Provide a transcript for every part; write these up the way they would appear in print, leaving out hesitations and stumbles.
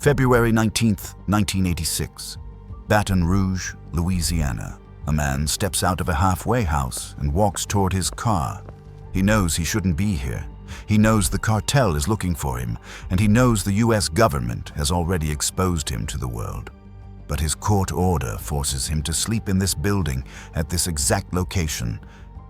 February 19th, 1986. Baton Rouge, Louisiana. A man steps out of a halfway house and walks toward his car. He knows he shouldn't be here. He knows the cartel is looking for him, and he knows the US government has already exposed him to the world. But his court order forces him to sleep in this building at this exact location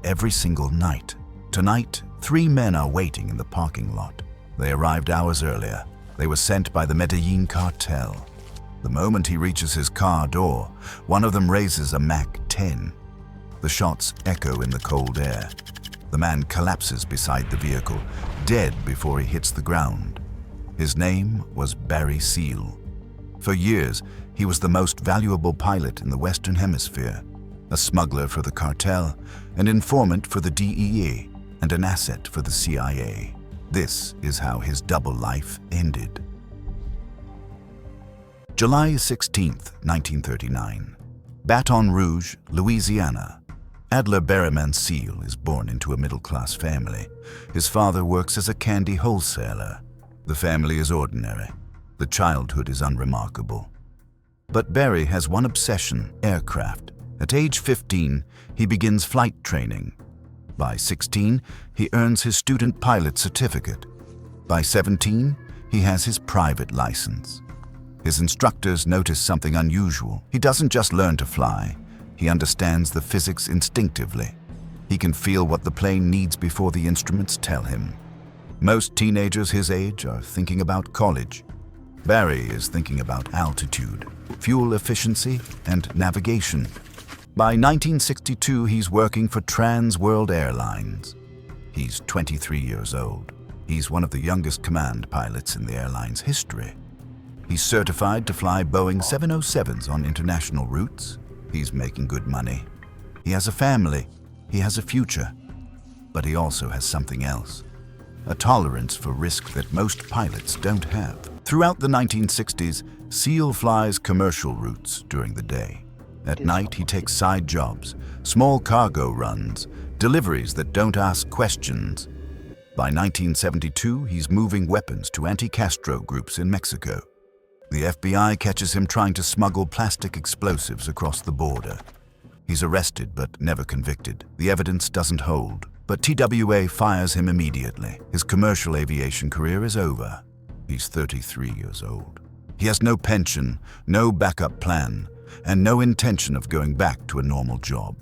every single night. Tonight, 3 men are waiting in the parking lot. They arrived hours earlier. They were sent by the Medellín Cartel. The moment he reaches his car door, one of them raises a MAC-10. The shots echo in the cold air. The man collapses beside the vehicle, dead before he hits the ground. His name was Barry Seal. For years, he was the most valuable pilot in the Western Hemisphere, a smuggler for the cartel, an informant for the DEA, and an asset for the CIA. This is how his double life ended. July 16th, 1939. Baton Rouge, Louisiana. Adler Berriman Seal is born into a middle-class family. His father works as a candy wholesaler. The family is ordinary. The childhood is unremarkable. But Barry has one obsession: aircraft. At age 15, he begins flight training. By 16, he earns his student pilot certificate. By 17, he has his private license. His instructors notice something unusual. He doesn't just learn to fly. He understands the physics instinctively. He can feel what the plane needs before the instruments tell him. Most teenagers his age are thinking about college. Barry is thinking about altitude, fuel efficiency, and navigation. By 1962, he's working for Trans World Airlines. He's 23 years old. He's one of the youngest command pilots in the airline's history. He's certified to fly Boeing 707s on international routes. He's making good money. He has a family. He has a future. But he also has something else: a tolerance for risk that most pilots don't have. Throughout the 1960s, Seal flies commercial routes during the day. At night, he takes side jobs, small cargo runs, deliveries that don't ask questions. By 1972, he's moving weapons to anti-Castro groups in Mexico. The FBI catches him trying to smuggle plastic explosives across the border. He's arrested but never convicted. The evidence doesn't hold, but TWA fires him immediately. His commercial aviation career is over. He's 33 years old. He has no pension, no backup plan, and no intention of going back to a normal job.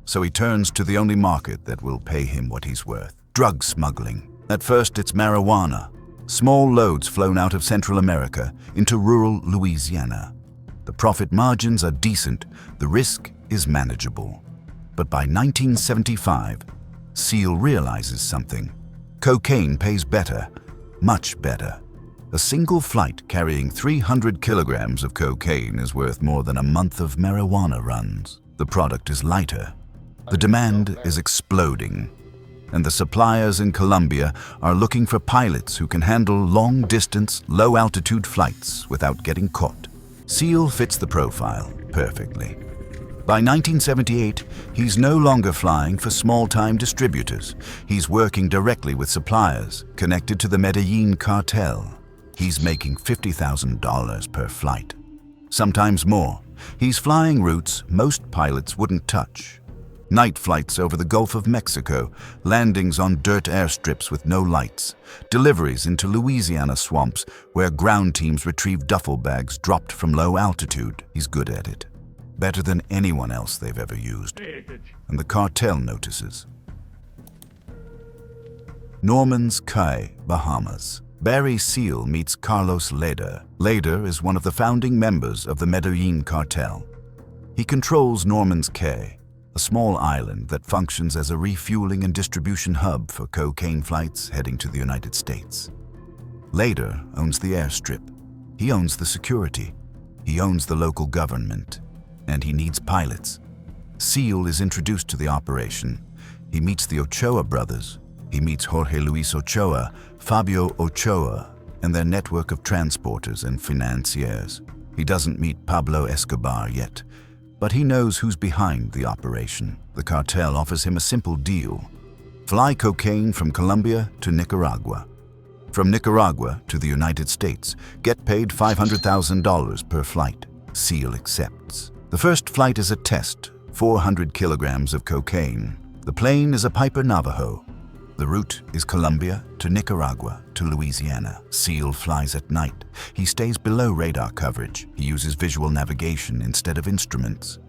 So he turns to the only market that will pay him what he's worth: drug smuggling. At first, it's marijuana. Small loads flown out of Central America into rural Louisiana. The profit margins are decent, the risk is manageable. But by 1975, Seal realizes something. Cocaine pays better, much better. A single flight carrying 300 kilograms of cocaine is worth more than a month of marijuana runs. The product is lighter. The demand is exploding. And the suppliers in Colombia are looking for pilots who can handle long-distance, low-altitude flights without getting caught. Seal fits the profile perfectly. By 1978, he's no longer flying for small-time distributors. He's working directly with suppliers connected to the Medellín Cartel. He's making $50,000 per flight. Sometimes more. He's flying routes most pilots wouldn't touch. Night flights over the Gulf of Mexico, landings on dirt airstrips with no lights, deliveries into Louisiana swamps where ground teams retrieve duffel bags dropped from low altitude. He's good at it. Better than anyone else they've ever used. And the cartel notices. Norman's Cay, Bahamas. Barry Seal meets Carlos Leder. Leder is one of the founding members of the Medellín Cartel. He controls Norman's Cay, a small island that functions as a refueling and distribution hub for cocaine flights heading to the United States. Leder owns the airstrip. He owns the security. He owns the local government. And he needs pilots. Seal is introduced to the operation. He meets the Ochoa brothers. He meets Jorge Luis Ochoa, Fabio Ochoa, and their network of transporters and financiers. He doesn't meet Pablo Escobar yet, but he knows who's behind the operation. The cartel offers him a simple deal: fly cocaine from Colombia to Nicaragua. From Nicaragua to the United States, get paid $500,000 per flight. SEAL accepts. The first flight is a test, 400 kilograms of cocaine. The plane is a Piper Navajo. The route is Colombia to Nicaragua to Louisiana. SEAL flies at night. He stays below radar coverage. He uses visual navigation instead of instruments.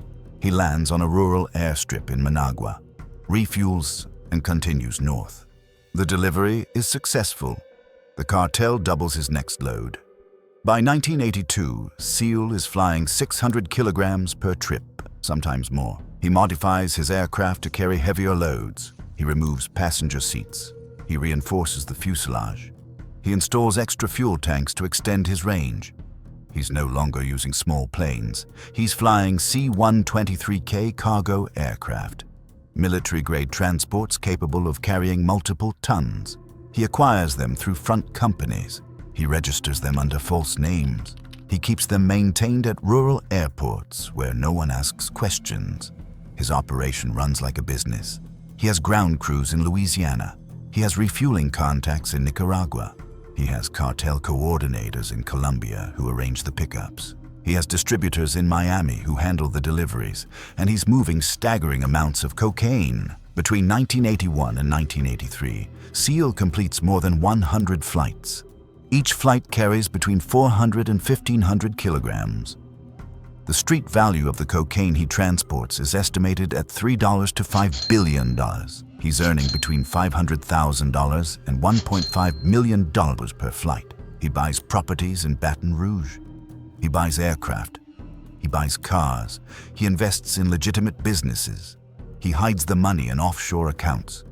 He lands on a rural airstrip in Managua, refuels, and continues north. The delivery is successful. The cartel doubles his next load. By 1982, SEAL is flying 600 kilograms per trip, sometimes more. He modifies his aircraft to carry heavier loads. He removes passenger seats. He reinforces the fuselage. He installs extra fuel tanks to extend his range. He's no longer using small planes. He's flying C-123K cargo aircraft, military-grade transports capable of carrying multiple tons. He acquires them through front companies. He registers them under false names. He keeps them maintained at rural airports where no one asks questions. His operation runs like a business. He has ground crews in Louisiana. He has refueling contacts in Nicaragua. He has cartel coordinators in Colombia who arrange the pickups. He has distributors in Miami who handle the deliveries, and he's moving staggering amounts of cocaine. Between 1981 and 1983, SEAL completes more than 100 flights. Each flight carries between 400 and 1,500 kilograms. The street value of the cocaine he transports is estimated at $3 to $5 billion. He's earning between $500,000 and $1.5 million per flight. He buys properties in Baton Rouge. He buys aircraft. He buys cars. He invests in legitimate businesses. He hides the money in offshore accounts.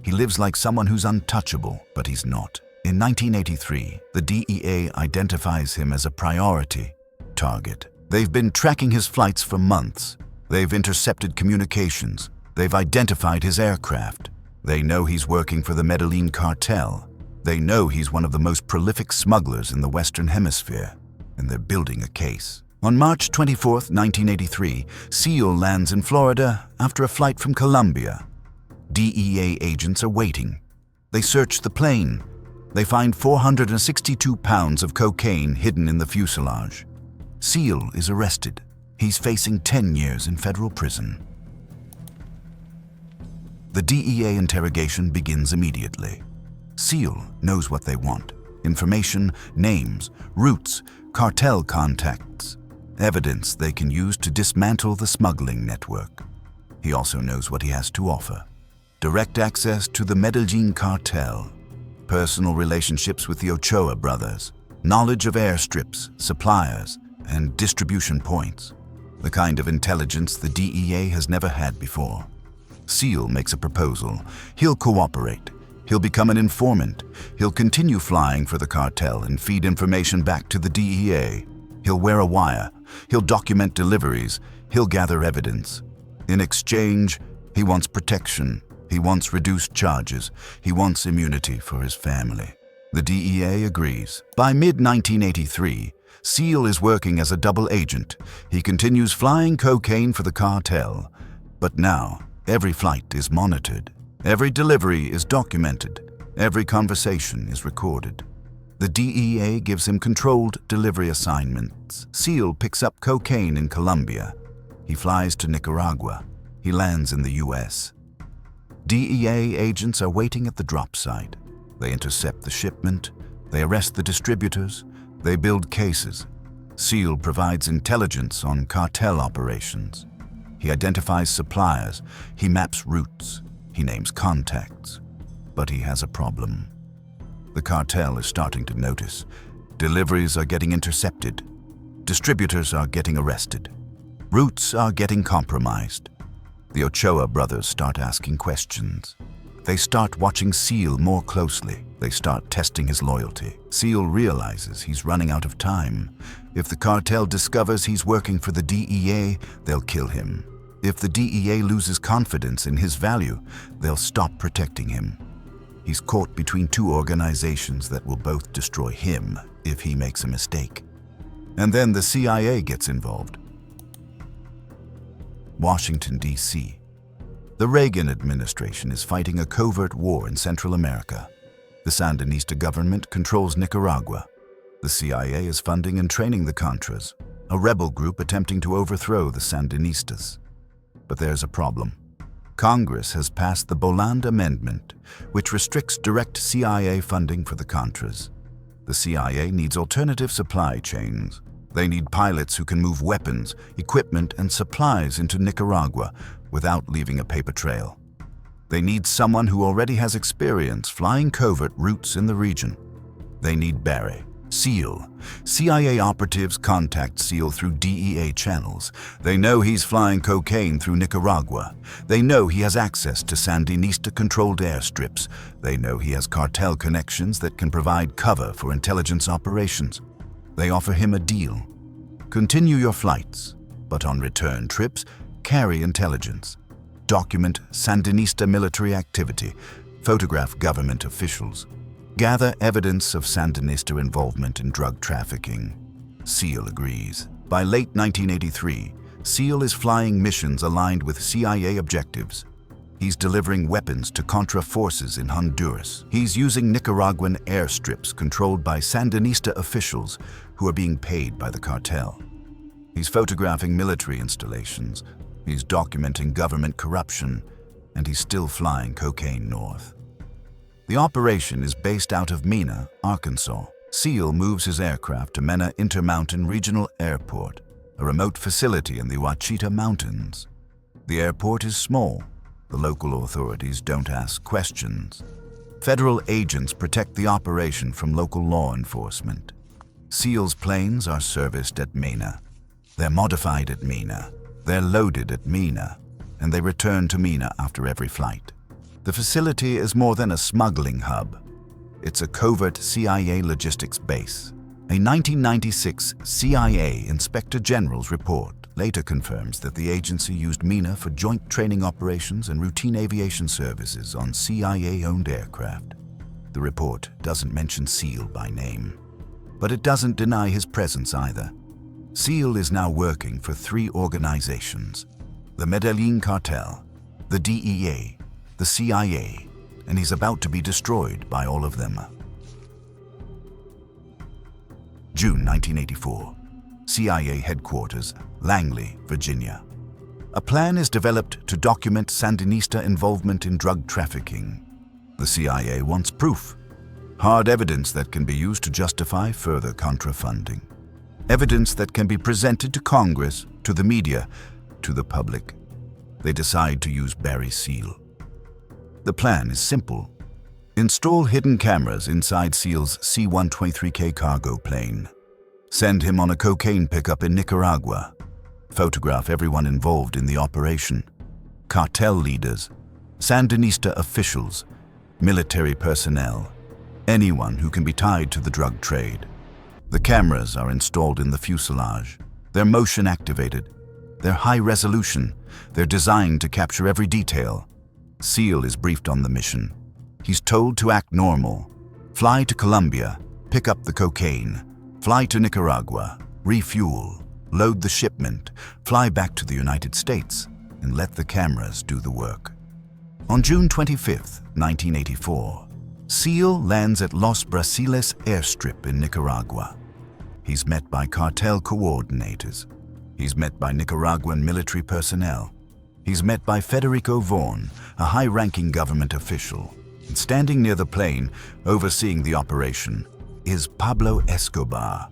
He lives like someone who's untouchable, but he's not. In 1983, the DEA identifies him as a priority target. They've been tracking his flights for months. They've intercepted communications. They've identified his aircraft. They know he's working for the Medellín Cartel. They know he's one of the most prolific smugglers in the Western Hemisphere, and they're building a case. On March 24, 1983, SEAL lands in Florida after a flight from Colombia. DEA agents are waiting. They search the plane. They find 462 pounds of cocaine hidden in the fuselage. SEAL is arrested. He's facing 10 years in federal prison. The DEA interrogation begins immediately. SEAL knows what they want: information, names, routes, cartel contacts, evidence they can use to dismantle the smuggling network. He also knows what he has to offer: direct access to the Medellín Cartel, personal relationships with the Ochoa brothers, knowledge of airstrips, suppliers, and distribution points, the kind of intelligence the DEA has never had before. SEAL makes a proposal. He'll cooperate. He'll become an informant. He'll continue flying for the cartel and feed information back to the DEA. He'll wear a wire. He'll document deliveries. He'll gather evidence. In exchange, he wants protection. He wants reduced charges. He wants immunity for his family. The DEA agrees. By mid-1983, SEAL is working as a double agent. He continues flying cocaine for the cartel. But now, every flight is monitored. Every delivery is documented. Every conversation is recorded. The DEA gives him controlled delivery assignments. SEAL picks up cocaine in Colombia. He flies to Nicaragua. He lands in the U.S. DEA agents are waiting at the drop site. They intercept the shipment. They arrest the distributors. They build cases. SEAL provides intelligence on cartel operations. He identifies suppliers. He maps routes. He names contacts. But he has a problem. The cartel is starting to notice. Deliveries are getting intercepted. Distributors are getting arrested. Routes are getting compromised. The Ochoa brothers start asking questions. They start watching SEAL more closely. They start testing his loyalty. SEAL realizes he's running out of time. If the cartel discovers he's working for the DEA, they'll kill him. If the DEA loses confidence in his value, they'll stop protecting him. He's caught between two organizations that will both destroy him if he makes a mistake. And then the CIA gets involved. Washington, D.C. The Reagan administration is fighting a covert war in Central America. The Sandinista government controls Nicaragua. The CIA is funding and training the Contras, a rebel group attempting to overthrow the Sandinistas. But there's a problem. Congress has passed the Boland Amendment, which restricts direct CIA funding for the Contras. The CIA needs alternative supply chains. They need pilots who can move weapons, equipment, and supplies into Nicaragua without leaving a paper trail. They need someone who already has experience flying covert routes in the region. They need Barry, SEAL. CIA operatives contact SEAL through DEA channels. They know he's flying cocaine through Nicaragua. They know he has access to Sandinista-controlled airstrips. They know he has cartel connections that can provide cover for intelligence operations. They offer him a deal. Continue your flights, but on return trips, carry intelligence. Document Sandinista military activity. Photograph government officials. Gather evidence of Sandinista involvement in drug trafficking. SEAL agrees. By late 1983, SEAL is flying missions aligned with CIA objectives. He's delivering weapons to Contra forces in Honduras. He's using Nicaraguan airstrips controlled by Sandinista officials who are being paid by the cartel. He's photographing military installations. He's documenting government corruption, and he's still flying cocaine north. The operation is based out of Mena, Arkansas. SEAL moves his aircraft to Mena Intermountain Regional Airport, a remote facility in the Ouachita Mountains. The airport is small. The local authorities don't ask questions. Federal agents protect the operation from local law enforcement. SEAL's planes are serviced at Mena. They're modified at Mena. They're loaded at Mena, and they return to Mena after every flight. The facility is more than a smuggling hub. It's a covert CIA logistics base. A 1996 CIA Inspector General's report later confirms that the agency used Mena for joint training operations and routine aviation services on CIA-owned aircraft. The report doesn't mention SEAL by name, but it doesn't deny his presence either. SEAL is now working for 3 organizations: the Medellín Cartel, the DEA, the CIA, and he's about to be destroyed by all of them. June 1984. CIA headquarters, Langley, Virginia. A plan is developed to document Sandinista involvement in drug trafficking. The CIA wants proof, hard evidence that can be used to justify further Contra funding. Evidence that can be presented to Congress, to the media, to the public. They decide to use Barry SEAL. The plan is simple. Install hidden cameras inside SEAL's C-123K cargo plane. Send him on a cocaine pickup in Nicaragua. Photograph everyone involved in the operation. Cartel leaders, Sandinista officials, military personnel, anyone who can be tied to the drug trade. The cameras are installed in the fuselage. They're motion activated. They're high resolution. They're designed to capture every detail. SEAL is briefed on the mission. He's told to act normal. Fly to Colombia, pick up the cocaine. Fly to Nicaragua, refuel, load the shipment, fly back to the United States, and let the cameras do the work. On June 25, 1984, SEAL lands at Los Brasiles airstrip in Nicaragua. He's met by cartel coordinators. He's met by Nicaraguan military personnel. He's met by Federico Vaughan, a high-ranking government official. And standing near the plane, overseeing the operation, is Pablo Escobar.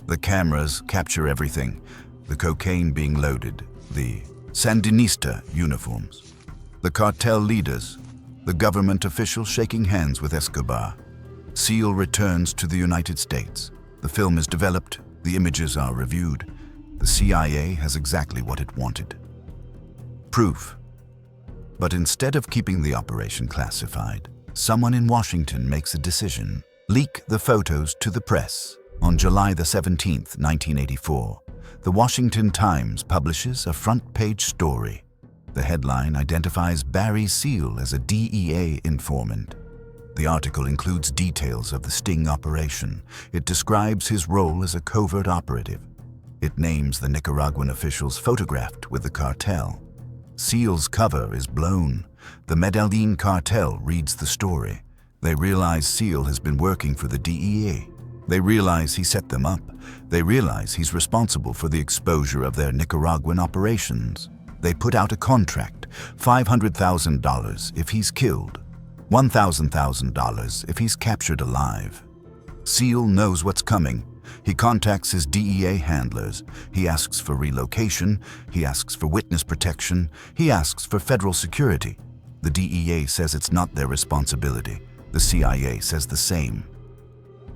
The cameras capture everything, the cocaine being loaded, the Sandinista uniforms, the cartel leaders, the government officials shaking hands with Escobar. SEAL returns to the United States. The film is developed, the images are reviewed. The CIA has exactly what it wanted. Proof. But instead of keeping the operation classified, someone in Washington makes a decision. Leak the photos to the press. On July 17, 1984, the Washington Times publishes a front-page story. The headline identifies Barry SEAL as a DEA informant. The article includes details of the sting operation. It describes his role as a covert operative. It names the Nicaraguan officials photographed with the cartel. SEAL's cover is blown. The Medellín Cartel reads the story. They realize Seal has been working for the DEA. They realize he set them up. They realize he's responsible for the exposure of their Nicaraguan operations. They put out a contract, $500,000 if he's killed, $1,000 if he's captured alive. Seal knows what's coming. He contacts his DEA handlers. He asks for relocation. He asks for witness protection. He asks for federal security. The DEA says it's not their responsibility. The CIA says the same.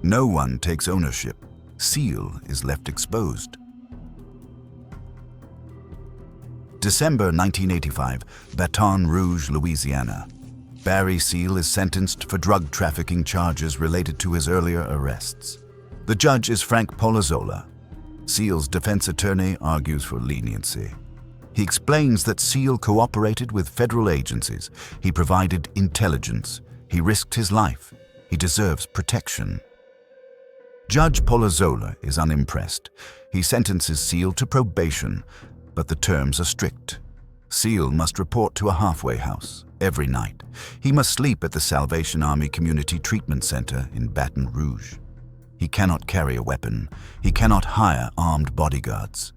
No one takes ownership. Seal is left exposed. December 1985, Baton Rouge, Louisiana. Barry Seal is sentenced for drug trafficking charges related to his earlier arrests. The judge is Frank Polizzola. Seal's defense attorney argues for leniency. He explains that Seal cooperated with federal agencies. He provided intelligence. He risked his life. He deserves protection. Judge Polizzola is unimpressed. He sentences Seal to probation, but the terms are strict. Seal must report to a halfway house every night. He must sleep at the Salvation Army Community Treatment Center in Baton Rouge. He cannot carry a weapon. He cannot hire armed bodyguards.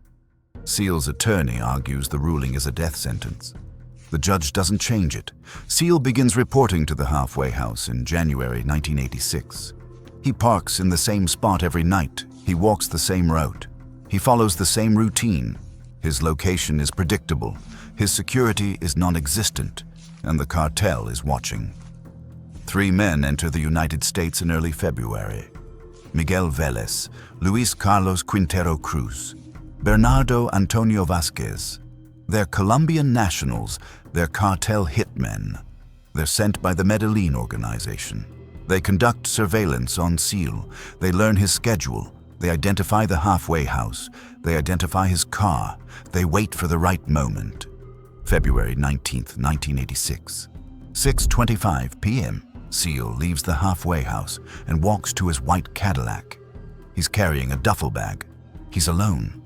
Seal's attorney argues the ruling is a death sentence. The judge doesn't change it. Seal begins reporting to the halfway house in January 1986. He parks in the same spot every night. He walks the same route. He follows the same routine. His location is predictable. His security is non-existent, and the cartel is watching. 3 men enter the United States in early February. Miguel Vélez, Luis Carlos Quintero Cruz, Bernardo Antonio Vasquez. They're Colombian nationals. They're cartel hitmen. They're sent by the Medellín organization. They conduct surveillance on Seal. They learn his schedule. They identify the halfway house. They identify his car. They wait for the right moment. February 19th, 1986. 6:25 p.m. Seal leaves the halfway house and walks to his white Cadillac. He's carrying a duffel bag. He's alone.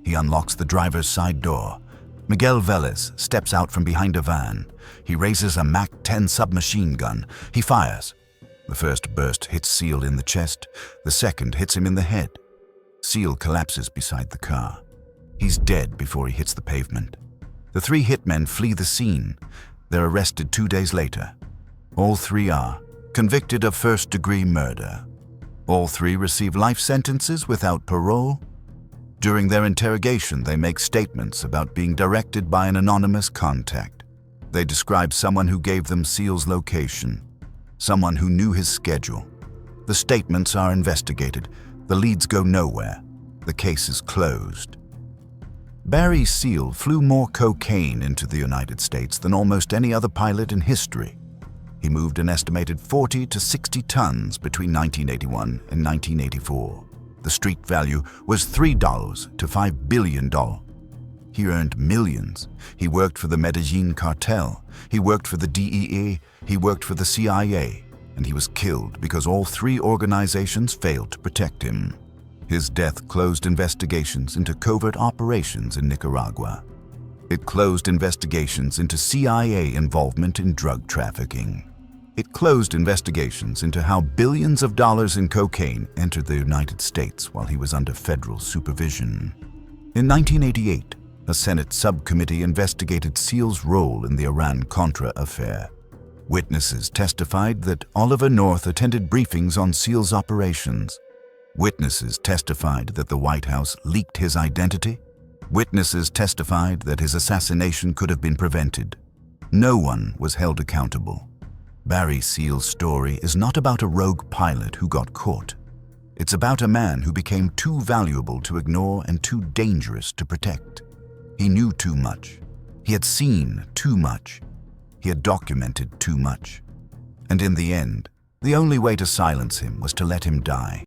He unlocks the driver's side door. Miguel Vélez steps out from behind a van. He raises a MAC-10 submachine gun. He fires. The first burst hits Seal in the chest. The second hits him in the head. Seal collapses beside the car. He's dead before he hits the pavement. The 3 hitmen flee the scene. They're arrested 2 days later. All 3 are convicted of first-degree murder. All 3 receive life sentences without parole. During their interrogation, they make statements about being directed by an anonymous contact. They describe someone who gave them Seal's location, someone who knew his schedule. The statements are investigated. The leads go nowhere. The case is closed. Barry Seal flew more cocaine into the United States than almost any other pilot in history. He moved an estimated 40 to 60 tons between 1981 and 1984. The street value was $3 to $5 billion. He earned millions. He worked for the Medellín Cartel. He worked for the DEA. He worked for the CIA. And he was killed because all 3 organizations failed to protect him. His death closed investigations into covert operations in Nicaragua. It closed investigations into CIA involvement in drug trafficking. It closed investigations into how billions of dollars in cocaine entered the United States while he was under federal supervision. In 1988, a Senate subcommittee investigated Seal's role in the Iran-Contra affair. Witnesses testified that Oliver North attended briefings on Seal's operations. Witnesses testified that the White House leaked his identity. Witnesses testified that his assassination could have been prevented. No one was held accountable. Barry Seal's story is not about a rogue pilot who got caught. It's about a man who became too valuable to ignore and too dangerous to protect. He knew too much. He had seen too much. He had documented too much. And in the end, the only way to silence him was to let him die.